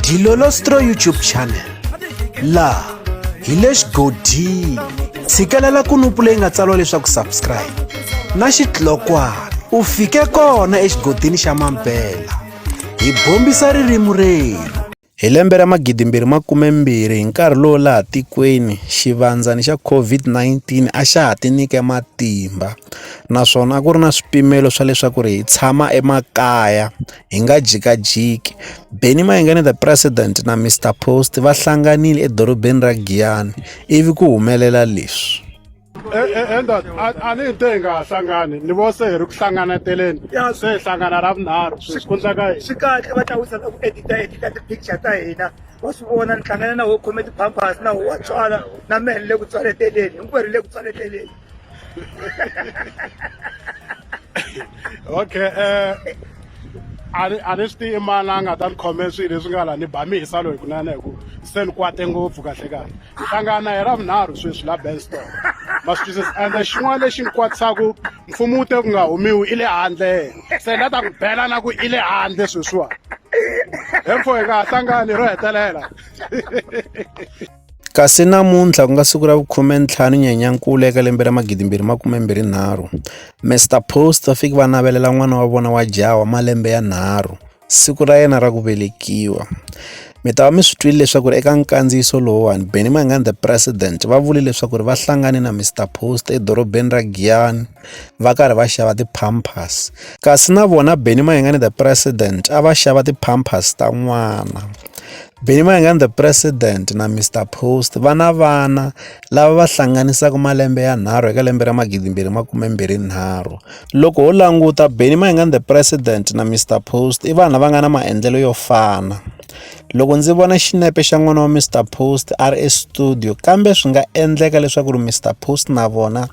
Dilolostro YouTube channel la hi le xigodini tshikelela kunupu leyi nga tsariwa leswaku subscribe na xitlokwana u fike kona exigodini xa Mampela hi bombisa ririmi reru hi lembe ra 2020 hi nkarhi lowu laha tikweni xivandzani xa COVID-19 a xa ha tinike matimba naswona a ku ri na swipimelo swa leswaku hi tshama emakaya hi nga jikajiki. Benny Mayengani the president na Mr Post va hlanganile edorobeni ra Giyani ivi ku humelela leswi. ani inte nga hlangani ni vo se hi ri ku hlangana teleni se hi hlangana ra vunharhu swi kundza ka hina swi kahle va ta wisa ku edita ti-picture ta hina wa swi vona ni hlangana na wo khome ti-pampers na wa tswala na mehe ni le ku tswaleteleni hinkwerhu le ku tswaleteleni okay ani swi tivi mani a nga ta ni khome swilo leswi nga la ni bamisa loyi kunene hi ku se ni kwate ngopfu kahle kahle hi hlangana hi ra vunharhu sweswi la Benston ma swi twisisa ende xin'wana lexi ni kwatisaka mfumo wu te ku nga humiwi i le handle se la ta ku bela na ku i le handle sweswiwa hemfo hi nga ha hlangani ro hetelela Kasi namuntlha ku nga siku ra 15 Nyenyankulu eka lembe ra 2023 Mr Post va fika va navelela n'wana wa vona wa jaha wa malembe ya 3 siku ra yena ra ku velekiwa. Mi ta va mi swi twile leswaku eka nkandziyiso lowuwani Benny Mayengani the president va vule leswaku va hlangane na Mr Post edorobeni ra Giyani va karhi va xava ti-pampers kasi na vona Benny Mayengani the president a va xava ti-pampers ta n'wana. Benny Mayengani the president na Mr Post vana lava va hlanganisaka malembe ya 3 eka lembe ra 2023. Loko ho languta Benny Mayengani the president na Mr Post i vanhu va nga na maendlelo yo fana. Loko ndzi vona xinepe xa n'wana wa Mr Post a ri estudio kambe swi nga endleka leswaku Mr Post na vona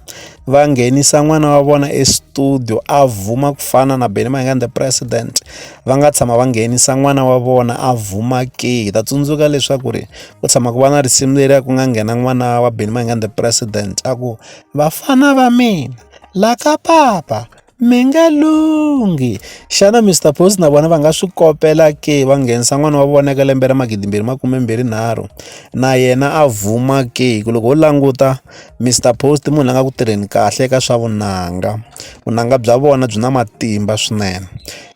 va nghenisa n'wana wa vona estudio a vuma ku fana na Benny Mayengani the president va nga tshama va nghenisa n'wana wa vona a vuma ke. Ta tsundzuka leswaku ku tshama ku va na risimu leri ku nga nghena n'wana wa Benny Mayengani the president a ku vafana va mina la ka papa mi nga lungi. Xana Mr Post na vona va nga swi kopela ke va nghenisa n'wana wa vona eka lembe ra 2023 na yena a vuma ke. Loko ho languta Mr Post munhu a nga ku tirheni kahle eka swa vunanga bya vona byi na matimba swinene.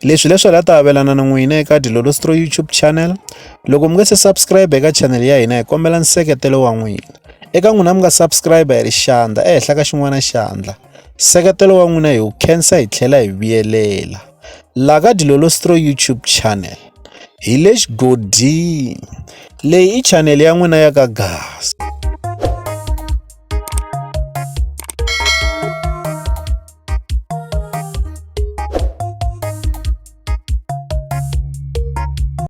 Leswi la ta avelana na n'wina eka Dilolostro YouTube channel. Loko mi nga se subscribe eka channel ya hina hi kombela nseketelo wa n'wina eka n'wina mi nga subscribe hi ri xandla ehenhla ka xin'wana xandla seketelo wa n'wina hi wu khensa hi tlhela hi vuyelela la ka Dilolostro YouTube channel hi le xigodini leyi i channel ya n'wina ya ka gas.